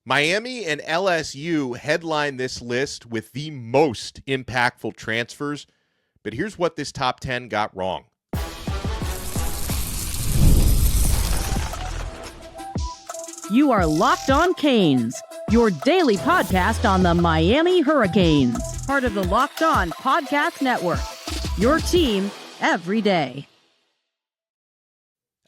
Miami and LSU headline this list with the most impactful transfers, but here's what this top 10 got wrong. You are Locked On Canes, your daily podcast on the Miami Hurricanes, part of the Locked On Podcast Network, your team every day.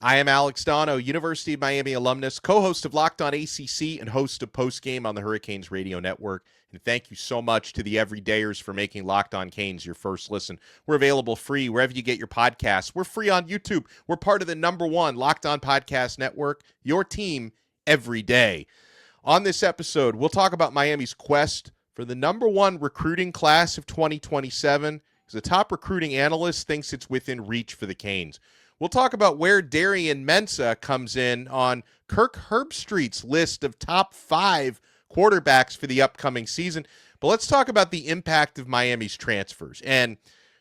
I am Alex Donno, University of Miami alumnus, co-host of Locked On ACC and host of Postgame on the Hurricanes Radio Network. And thank you so much to the everydayers for making Locked On Canes your first listen. We're available free wherever you get your podcasts. We're free on YouTube. We're part of the #1 Locked On Podcast Network, your team every day. On this episode, we'll talk about Miami's quest for the #1 recruiting class of 2027, because the top recruiting analyst thinks it's within reach for the Canes. We'll talk about where Darion Mensah comes in on Kirk Herbstreit's list of top 5 quarterbacks for the upcoming season. But let's talk about the impact of Miami's transfers. And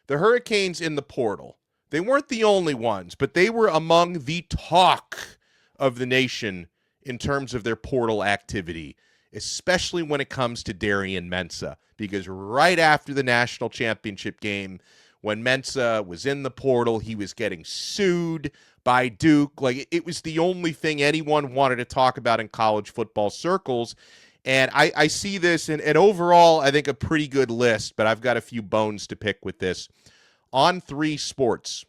the Hurricanes in the portal, they weren't the only ones, but they were among the talk of the nation in terms of their portal activity, especially when it comes to Darion Mensah. Because right after the national championship game, when Mensah was in the portal, he was getting sued by Duke. Like, it was the only thing anyone wanted to talk about in college football circles. And I see this, and overall, I think a pretty good list, but I've got a few bones to pick with this. On3 Sports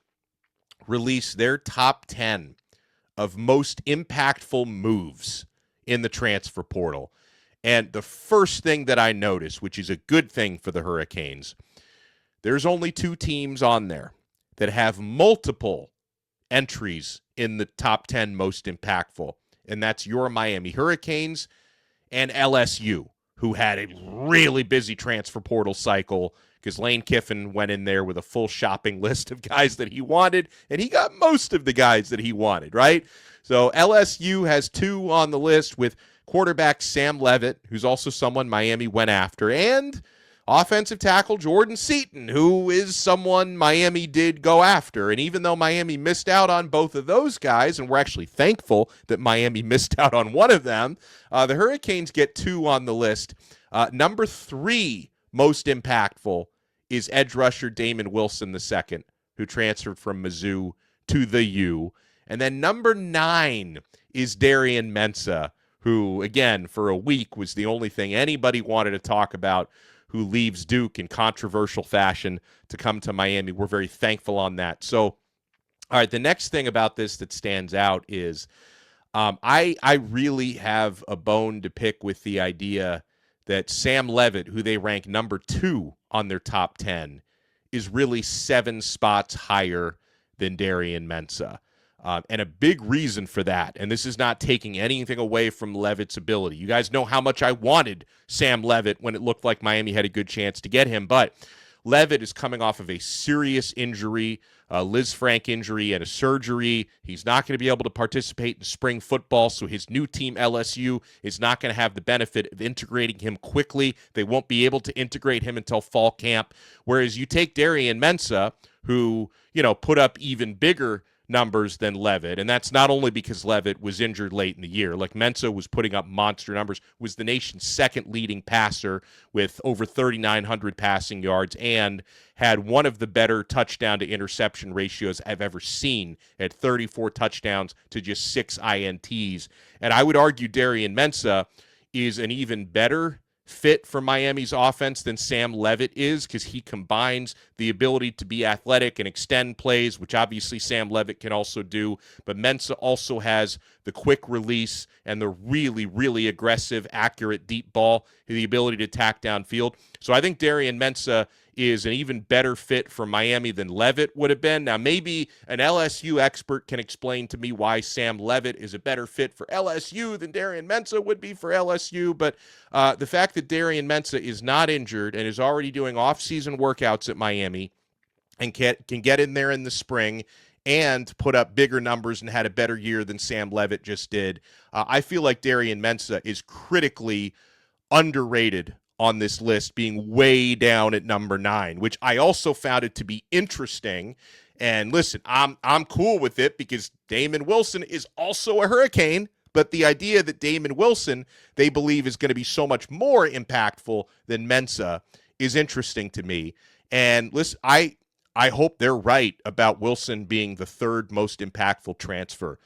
released their top 10 of most impactful moves in the transfer portal. And the first thing that I noticed, which is a good thing for the Hurricanes, there's only 2 teams on there that have multiple entries in the top 10 most impactful, and that's your Miami Hurricanes and LSU, who had a really busy transfer portal cycle because Lane Kiffin went in there with a full shopping list of guys that he wanted, and he got most of the guys that he wanted, right? So LSU has 2 on the list with quarterback Sam Levitt, who's also someone Miami went after, and offensive tackle Jordan Seaton, who is someone Miami did go after. And even though Miami missed out on both of those guys, and we're actually thankful that Miami missed out on one of them, the Hurricanes get 2 on the list. Number 3 most impactful is edge rusher Damon Wilson II, who transferred from Mizzou to the U. And then number 9 is Darion Mensah, who, again, for a week was the only thing anybody wanted to talk about, who leaves Duke in controversial fashion to come to Miami. We're very thankful on that. So, all right, the next thing about this that stands out is I really have a bone to pick with the idea that Sam Levitt, who they rank number 2 on their top 10, is really 7 spots higher than Darion Mensah. And a big reason for that, and this is not taking anything away from Levitt's ability. You guys know how much I wanted Sam Levitt when it looked like Miami had a good chance to get him, but Levitt is coming off of a serious injury, a Liz Frank injury and a surgery. He's not going to be able to participate in spring football, so his new team, LSU, is not going to have the benefit of integrating him quickly. They won't be able to integrate him until fall camp, whereas you take Darion Mensah, who, put up even bigger numbers than Levitt, and that's not only because Levitt was injured late in the year. Like, Mensah was putting up monster numbers, was the nation's second leading passer with over 3,900 passing yards, and had one of the better touchdown to interception ratios I've ever seen at 34 touchdowns to just 6 INTs. And I would argue Darion Mensah is an even better fit for Miami's offense than Sam Levitt is, because he combines the ability to be athletic and extend plays, which obviously Sam Levitt can also do, but Mensah also has the quick release and the really, really aggressive, accurate deep ball, the ability to tack downfield. So I think Darion Mensah is an even better fit for Miami than Levitt would have been. Now, maybe an LSU expert can explain to me why Sam Levitt is a better fit for LSU than Darion Mensah would be for LSU, but the fact that Darion Mensah is not injured and is already doing off-season workouts at Miami and can get in there in the spring and put up bigger numbers and had a better year than Sam Levitt just did, I feel like Darion Mensah is critically underrated on this list, being way down at number 9, which I also found it to be interesting. And listen, I'm cool with it because Damon Wilson is also a Hurricane, But the idea that Damon Wilson, they believe, is going to be so much more impactful than Mensah is interesting to me. And listen, I hope they're right about Wilson being the third most impactful transfer.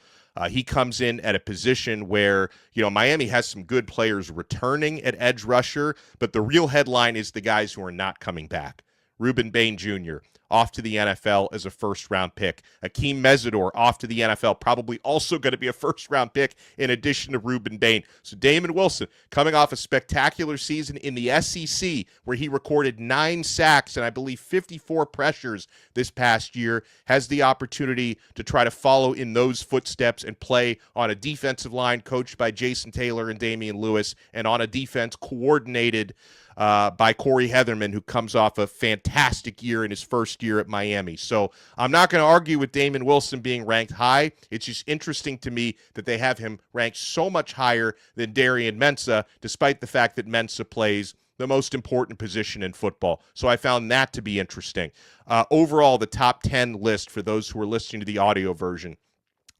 He comes in at a position where, Miami has some good players returning at edge rusher, but the real headline is the guys who are not coming back. Ruben Bain Jr., off to the NFL as a first-round pick. Akeem Mesidor, off to the NFL, probably also going to be a first-round pick in addition to Ruben Bain. So Damon Wilson, coming off a spectacular season in the SEC, where he recorded 9 sacks and I believe 54 pressures this past year, has the opportunity to try to follow in those footsteps and play on a defensive line coached by Jason Taylor and Damian Lewis, and on a defense coordinated by Corey Heatherman, who comes off a fantastic year in his first year at Miami. So I'm not going to argue with Damon Wilson being ranked high. It's just interesting to me that they have him ranked so much higher than Darian Mensah, despite the fact that Mensah plays the most important position in football. So I found that to be interesting. Overall, the top 10 list, for those who are listening to the audio version,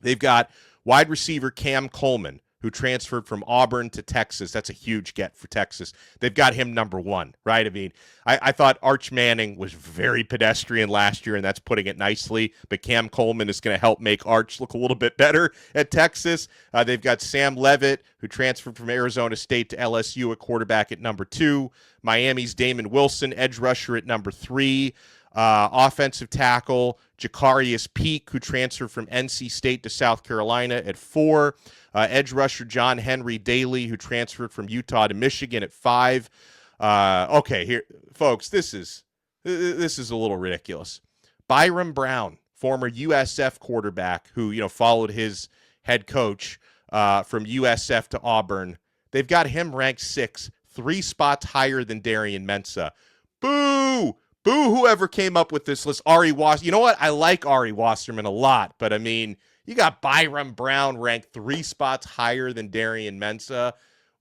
they've got wide receiver Cam Coleman, who transferred from Auburn to Texas. That's a huge get for Texas. They've got him number 1, right? I mean, I thought Arch Manning was very pedestrian last year, and that's putting it nicely, but Cam Coleman is going to help make Arch look a little bit better at Texas. They've got Sam Levitt, who transferred from Arizona State to LSU at quarterback at number 2. Miami's Damon Wilson, edge rusher at number 3. Offensive tackle Jacarius Peak, who transferred from NC State to South Carolina at 4. Edge rusher John Henry Daly, who transferred from Utah to Michigan at 5. Okay, here, folks, this is a little ridiculous. Byram Brown, former USF quarterback, who followed his head coach from USF to Auburn. They've got him ranked 6, 3 spots higher than Darian Mensah. Boo! Boo, whoever came up with this list. Ari Wasserman. You know what? I like Ari Wasserman a lot, but I mean, you got Byram Brown ranked 3 spots higher than Darian Mensah.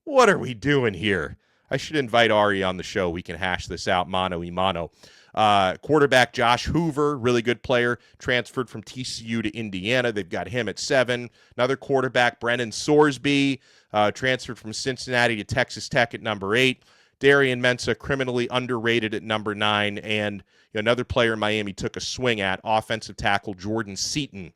What are we doing here? I should invite Ari on the show. We can hash this out mano y mano. Quarterback Josh Hoover, really good player, transferred from TCU to Indiana. They've got him at 7. Another quarterback, Brennan Sorsby, transferred from Cincinnati to Texas Tech at number 8. Darian Mensah, criminally underrated at number 9. And another player Miami took a swing at, offensive tackle Jordan Seaton,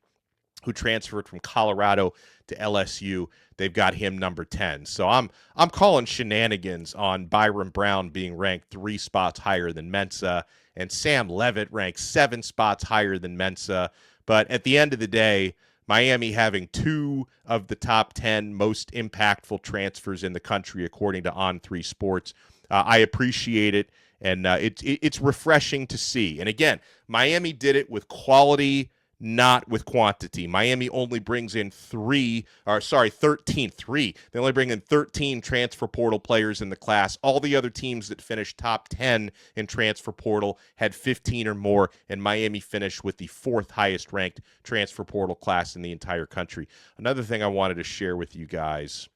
who transferred from Colorado to LSU. They've got him number 10. So I'm calling shenanigans on Byram Brown being ranked 3 spots higher than Mensah, and Sam Levitt ranked 7 spots higher than Mensah. But at the end of the day, Miami having 2 of the top 10 most impactful transfers in the country, according to On3 Sports. I appreciate it, and it's refreshing to see. And again, Miami did it with quality, not with quantity. Miami only brings in 13. They only bring in 13 transfer portal players in the class. All the other teams that finished top 10 in transfer portal had 15 or more, and Miami finished with the 4th highest ranked transfer portal class in the entire country. Another thing I wanted to share with you guys,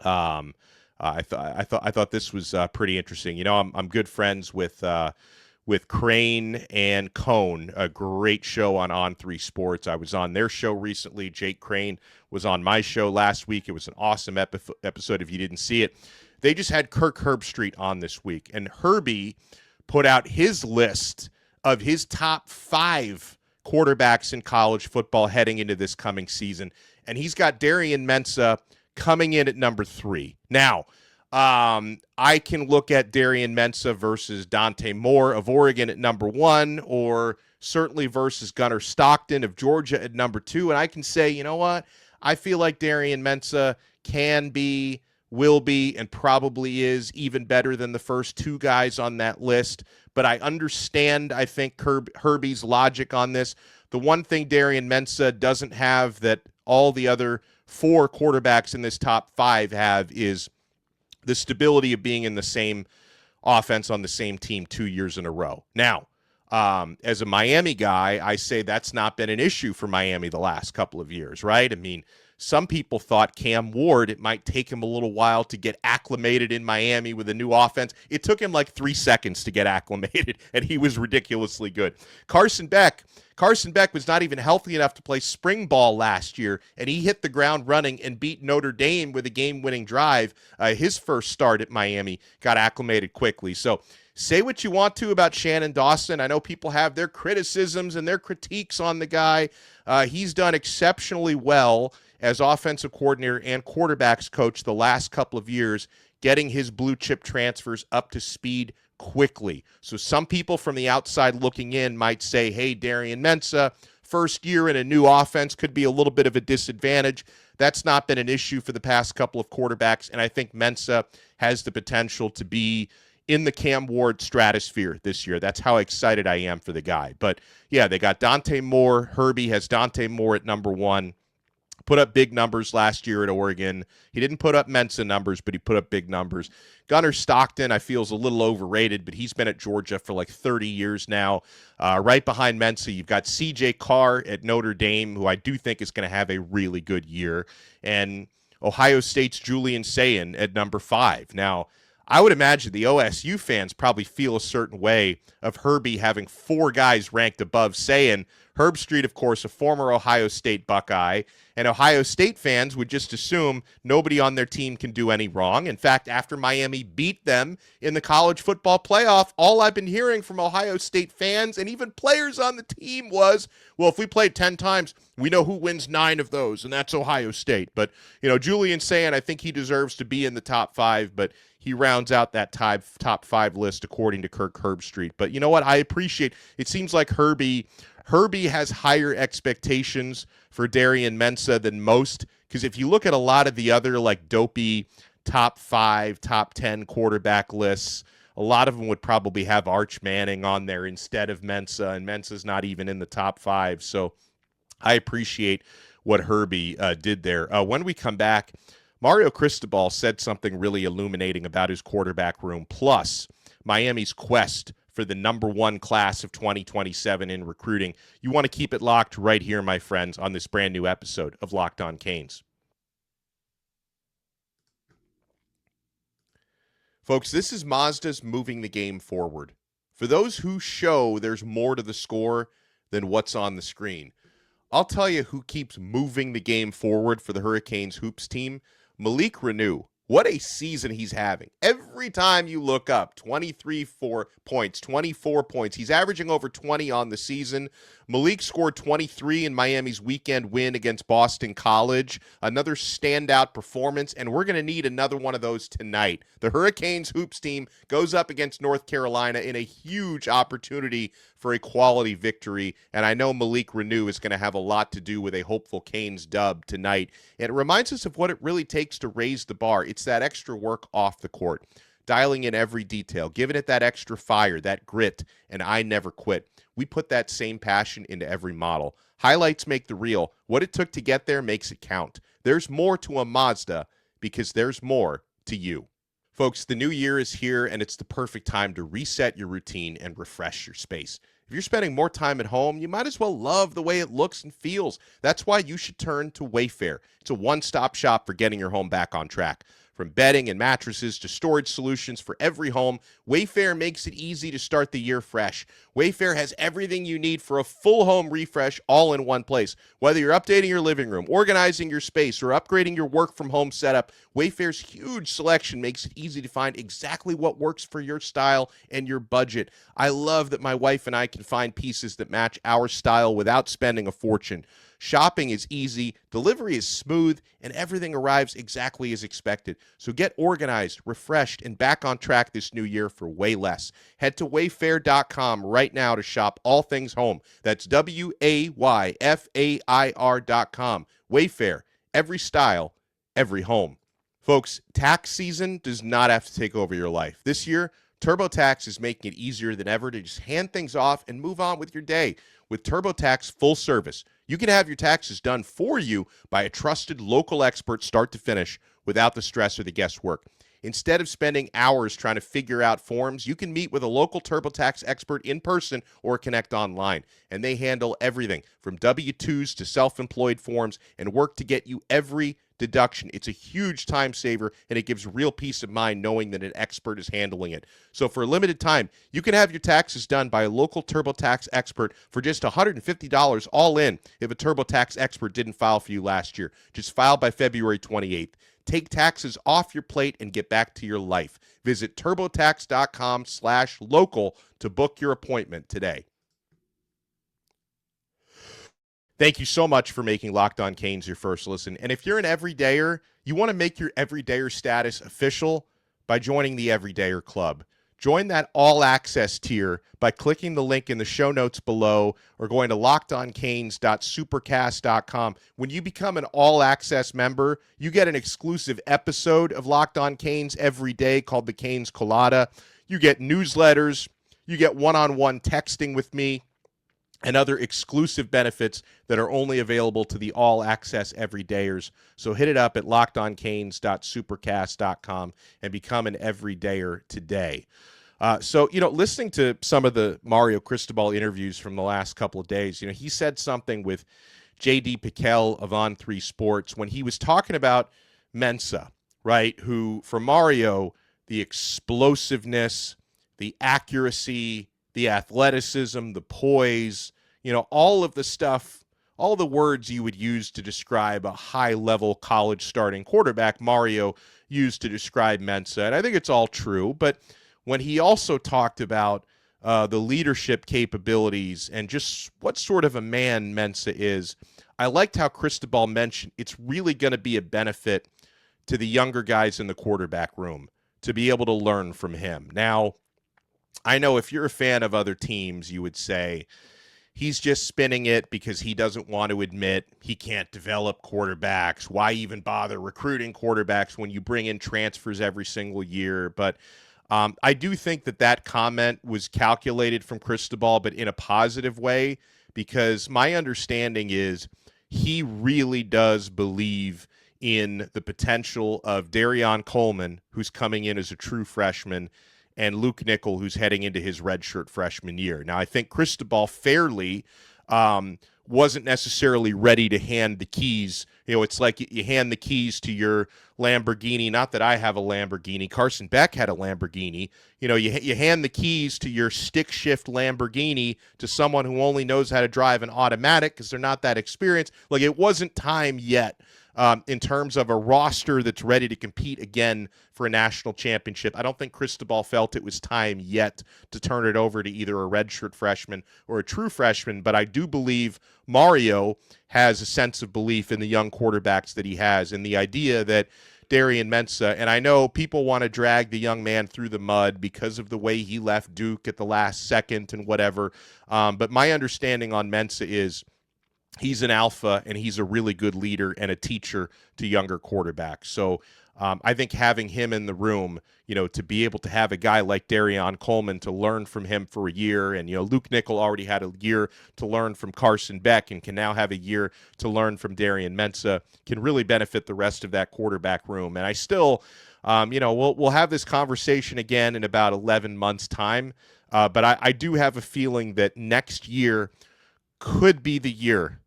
I thought this was pretty interesting. I'm good friends with Crane and Cone, a great show on On3 Sports. I was on their show recently. Jake Crane was on my show last week. It was an awesome episode if you didn't see it. They just had Kirk Herbstreit on this week, and Herbie put out his list of his top 5 quarterbacks in college football heading into this coming season, and he's got Darian Mensah coming in at number 3. Now, I can look at Darian Mensah versus Dante Moore of Oregon at number 1, or certainly versus Gunnar Stockton of Georgia at number 2, and I can say, you know what? I feel like Darian Mensah can be, will be, and probably is even better than the first 2 guys on that list, but I understand, I think, Herbie's logic on this. The one thing Darian Mensah doesn't have that all the other 4 quarterbacks in this top 5 have is the stability of being in the same offense on the same team 2 years in a row. Now, as a Miami guy, I say that's not been an issue for Miami the last couple of years, right? I mean, some people thought Cam Ward, it might take him a little while to get acclimated in Miami with a new offense. It took him like 3 seconds to get acclimated, and he was ridiculously good. Carson Beck was not even healthy enough to play spring ball last year, and he hit the ground running and beat Notre Dame with a game-winning drive. His first start at Miami, got acclimated quickly. So say what you want to about Shannon Dawson. I know people have their criticisms and their critiques on the guy. He's done exceptionally well as offensive coordinator and quarterbacks coach the last couple of years, getting his blue chip transfers up to speed quickly. So some people from the outside looking in might say, hey, Darion Mensah, first year in a new offense could be a little bit of a disadvantage. That's not been an issue for the past couple of quarterbacks, and I think Mensah has the potential to be in the Cam Ward stratosphere this year. That's how excited I am for the guy. But yeah, they got Dante Moore. Herbie has Dante Moore at number 1. Put up big numbers last year at Oregon. He didn't put up Mensah numbers, but he put up big numbers. Gunnar Stockton, I feel, is a little overrated, but he's been at Georgia for like 30 years now. Right behind Mensah, you've got C.J. Carr at Notre Dame, who I do think is going to have a really good year. And Ohio State's Julian Sayin at number 5. Now, I would imagine the OSU fans probably feel a certain way of Herbie having 4 guys ranked above Sayin. Herbstreit, of course, a former Ohio State Buckeye, and Ohio State fans would just assume nobody on their team can do any wrong. In fact, after Miami beat them in the college football playoff, all I've been hearing from Ohio State fans and even players on the team was, well, if we played 10 times, we know who wins 9 of those, and that's Ohio State. But, Julian Sayin, I think he deserves to be in the top 5, but he rounds out that top 5 list according to Kirk Herbstreit. But you know what? I appreciate it. Seems like Herbie has higher expectations for Darion Mensah than most, because if you look at a lot of the other like dopey top 5, top 10 quarterback lists, a lot of them would probably have Arch Manning on there instead of Mensah, and Mensah's not even in the top 5. So I appreciate what Herbie did there. When we come back, Mario Cristobal said something really illuminating about his quarterback room, plus Miami's quest for the number 1 class of 2027 in recruiting. You want to keep it locked right here, my friends, on this brand new episode of Locked On Canes. Folks, this is Mazda's moving the game forward. For those who show there's more to the score than what's on the screen, I'll tell you who keeps moving the game forward for the Hurricanes hoops team. Malik Renew. What a season he's having. Every time you look up, 24 points. He's averaging over 20 on the season. Malik scored 23 in Miami's weekend win against Boston College. Another standout performance, and we're going to need another one of those tonight. The Hurricanes hoops team goes up against North Carolina in a huge opportunity for a quality victory, and I know Malik Renew is going to have a lot to do with a hopeful Canes dub tonight. And it reminds us of what it really takes to raise the bar. It's that extra work off the court, dialing in every detail, giving it that extra fire, that grit, and I never quit. We put that same passion into every model. Highlights make the reel. What it took to get there makes it count. There's more to a Mazda because there's more to you. Folks, the new year is here, and it's the perfect time to reset your routine and refresh your space. If you're spending more time at home, you might as well love the way it looks and feels. That's why you should turn to Wayfair. It's a one-stop shop for getting your home back on track. From bedding and mattresses to storage solutions for every home, Wayfair makes it easy to start the year fresh. Wayfair has everything you need for a full home refresh all in one place. Whether you're updating your living room, organizing your space, or upgrading your work from home setup, Wayfair's huge selection makes it easy to find exactly what works for your style and your budget. I love that my wife and I can find pieces that match our style without spending a fortune. Shopping is easy, delivery is smooth, and everything arrives exactly as expected. So get organized, refreshed, and back on track this new year for way less. Head to wayfair.com right now to shop all things home. That's WAYFAIR.com. Wayfair, every style, every home. Folks, tax season does not have to take over your life. This year, TurboTax is making it easier than ever to just hand things off and move on with your day. With TurboTax full service, you can have your taxes done for you by a trusted local expert start to finish without the stress or the guesswork. Instead of spending hours trying to figure out forms, you can meet with a local TurboTax expert in person or connect online. And they handle everything from W-2s to self-employed forms and work to get you every deduction. It's a huge time saver, and it gives real peace of mind knowing that an expert is handling it. So for a limited time, you can have your taxes done by a local TurboTax expert for just $150 all in if a TurboTax expert didn't file for you last year. Just file by February 28th. Take taxes off your plate and get back to your life. Visit turbotax.com/local to book your appointment today. Thank you so much for making Locked On Canes your first listen. And if you're an everydayer, you want to make your everydayer status official by joining the Everydayer Club. Join that all-access tier by clicking the link in the show notes below or going to lockedoncanes.supercast.com. When you become an all-access member, you get an exclusive episode of Locked On Canes every day called the Canes Colada. You get newsletters. You get one-on-one texting with me and other exclusive benefits that are only available to the all-access everydayers. So hit it up at lockedoncanes.supercast.com and become an everydayer today. Listening to some of the Mario Cristobal interviews from the last couple of days, he said something with J.D. Piquel of On3 Sports when he was talking about Mensah, right, who, for Mario, the explosiveness, the accuracy, the athleticism, the poise, all of the stuff, all the words you would use to describe a high-level college starting quarterback, Mario used to describe Mensah. And I think it's all true. But when he also talked about the leadership capabilities and just what sort of a man Mensah is, I liked how Cristobal mentioned it's really going to be a benefit to the younger guys in the quarterback room to be able to learn from him. Now, I know if you're a fan of other teams, you would say he's just spinning it because he doesn't want to admit he can't develop quarterbacks. Why even bother recruiting quarterbacks when you bring in transfers every single year? But I do think that comment was calculated from Cristobal, but in a positive way, because my understanding is he really does believe in the potential of Darion Coleman, who's coming in as a true freshman, and Luke Nickel, who's heading into his redshirt freshman year. Now, I think Cristobal fairly wasn't necessarily ready to hand the keys. It's like you hand the keys to your Lamborghini. Not that I have a Lamborghini. Carson Beck had a Lamborghini. You hand the keys to your stick shift Lamborghini to someone who only knows how to drive an automatic because they're not that experienced. Like, it wasn't time yet in terms of a roster that's ready to compete again for a national championship. I don't think Cristobal felt it was time yet to turn it over to either a redshirt freshman or a true freshman, but I do believe Mario has a sense of belief in the young quarterbacks that he has and the idea that Darian Mensah, and I know people want to drag the young man through the mud because of the way he left Duke at the last second and whatever, but my understanding on Mensah is he's an alpha and he's a really good leader and a teacher to younger quarterbacks. So I think having him in the room, to be able to have a guy like Darion Coleman to learn from him for a year, and, Luke Nickel already had a year to learn from Carson Beck and can now have a year to learn from Darian Mensah, can really benefit the rest of that quarterback room. And I still, we'll have this conversation again in about 11 months' time, but I do have a feeling that next year could be the year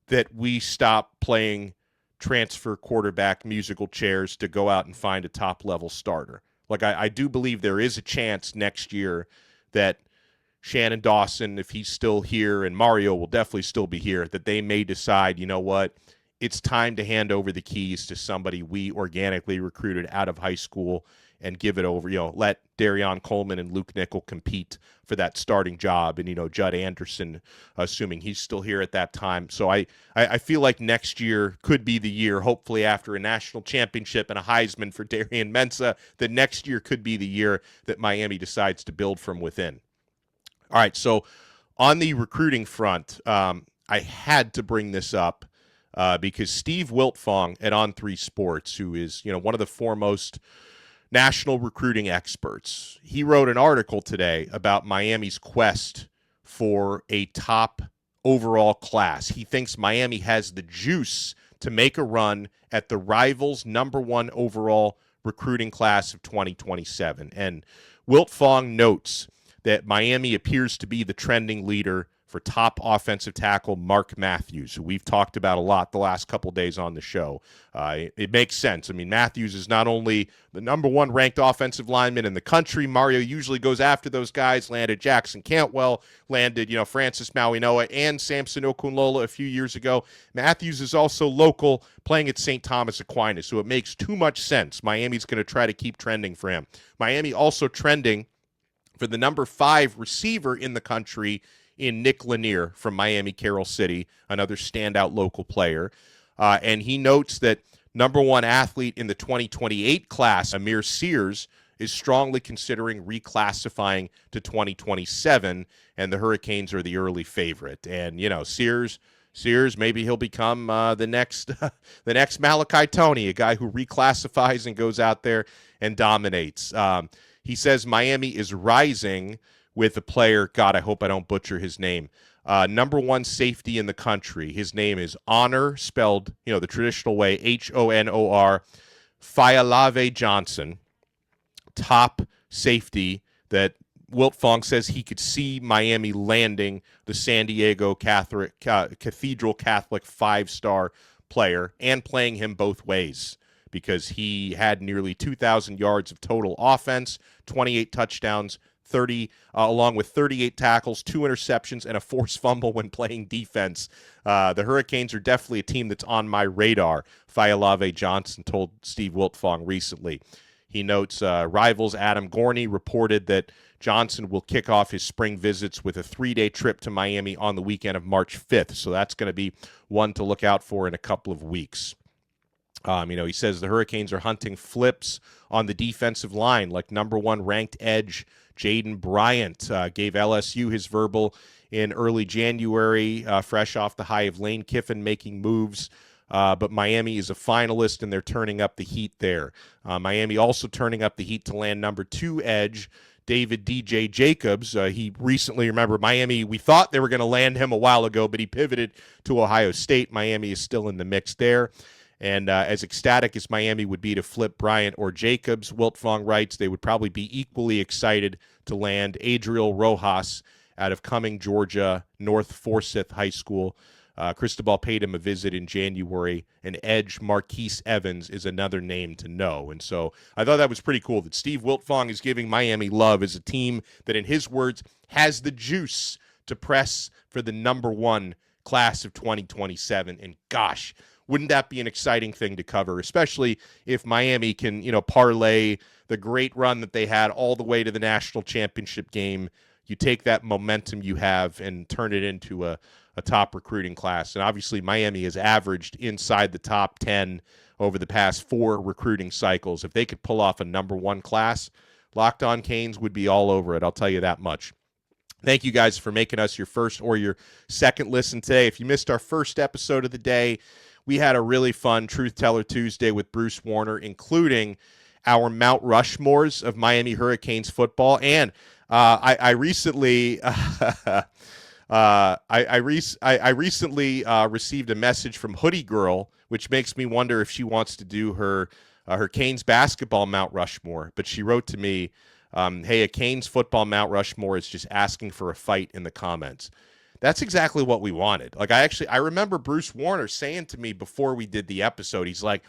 that we stop playing transfer quarterback musical chairs to go out and find a top-level starter. Like, I do believe there is a chance next year that Shannon Dawson, if he's still here, and Mario will definitely still be here, that they may decide, it's time to hand over the keys to somebody we organically recruited out of high school and give it over, let Darion Coleman and Luke Nickel compete for that starting job, and, Judd Anderson, assuming he's still here at that time. So I feel like next year could be the year, hopefully after a national championship and a Heisman for Darian Mensah, that next year could be the year that Miami decides to build from within. All right, so on the recruiting front, I had to bring this up because Steve Wiltfong at On3 Sports, who is, one of the foremost national recruiting experts, he wrote an article today about Miami's quest for a top overall class. He thinks Miami has the juice to make a run at the Rivals #1 overall recruiting class of 2027. And Wiltfong notes that Miami appears to be the trending leader for top offensive tackle Mark Matthews, who we've talked about a lot the last couple days on the show. It makes sense. I mean, Matthews is not only the #1 ranked offensive lineman in the country. Mario usually goes after those guys. Landed Jackson Cantwell, landed Francis Mauinoa and Samson Okunlola a few years ago. Matthews is also local, playing at St. Thomas Aquinas, so it makes too much sense. Miami's going to try to keep trending for him. Miami also trending for the #5 receiver in the country in Nick Lanier from Miami Carroll City, another standout local player. And he notes that #1 athlete in the 2028 class, Amir Sears, is strongly considering reclassifying to 2027, and the Hurricanes are the early favorite. And, Sears, maybe he'll become the next the next Malachi Toney, a guy who reclassifies and goes out there and dominates. He says Miami is rising with a player, God, I hope I don't butcher his name, #1 safety in the country. His name is Honor, spelled, the traditional way, Honor, Fayalave Johnson, top safety that Wiltfong says he could see Miami landing the San Diego Cathedral Catholic 5-star player and playing him both ways, because he had nearly 2,000 yards of total offense, 28 touchdowns, 30, along with 38 tackles, 2 interceptions, and a forced fumble when playing defense. The Hurricanes are definitely a team that's on my radar, Fayalave Johnson told Steve Wiltfong recently. He notes Rivals Adam Gorney reported that Johnson will kick off his spring visits with a 3-day trip to Miami on the weekend of March 5th, so that's going to be one to look out for in a couple of weeks. He says the Hurricanes are hunting flips on the defensive line, like #1 ranked edge Jaden Bryant gave LSU his verbal in early January, fresh off the high of Lane Kiffin making moves. But Miami is a finalist, and they're turning up the heat there. Miami also turning up the heat to land #2 edge David DJ Jacobs. He recently, remember, Miami, we thought they were going to land him a while ago, but he pivoted to Ohio State. Miami is still in the mix there. And as ecstatic as Miami would be to flip Bryant or Jacobs, Wiltfong writes they would probably be equally excited to land Adriel Rojas out of Cumming, Georgia, North Forsyth High School. Cristobal paid him a visit in January, and edge Marquise Evans is another name to know. And so I thought that was pretty cool that Steve Wiltfong is giving Miami love as a team that, in his words, has the juice to press for the #1 class of 2027. And gosh, wouldn't that be an exciting thing to cover, especially if Miami can, parlay the great run that they had all the way to the national championship game. You take that momentum you have and turn it into a top recruiting class. And obviously Miami has averaged inside the top 10 over the past 4 recruiting cycles. If they could pull off a #1 class, Locked On Canes would be all over it. I'll tell you that much. Thank you guys for making us your first or your second listen today. If you missed our first episode of the day, we had a really fun Truth Teller Tuesday with Bruce Warner, including our Mount Rushmores of Miami Hurricanes football. And I recently received a message from Hoodie Girl, which makes me wonder if she wants to do her Canes basketball Mount Rushmore. But she wrote to me, hey, a Canes football Mount Rushmore is just asking for a fight in the comments. That's exactly what we wanted. Like, I remember Bruce Warner saying to me before we did the episode, he's like,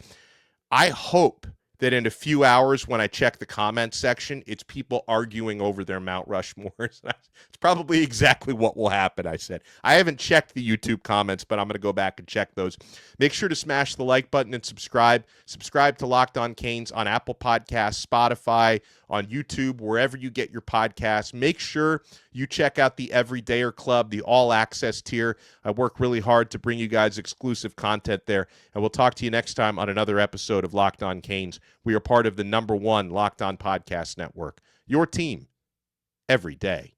I hope that in a few hours when I check the comment section, it's people arguing over their Mount Rushmores. It's probably exactly what will happen, I said. I haven't checked the YouTube comments, but I'm going to go back and check those. Make sure to smash the like button and subscribe. Subscribe to Locked On Canes on Apple Podcasts, Spotify, on YouTube, wherever you get your podcasts. Make sure you check out the Everydayer Club, the all-access tier. I work really hard to bring you guys exclusive content there, and we'll talk to you next time on another episode of Locked On Canes. We are part of the #1 Locked On Podcast Network. Your team every day.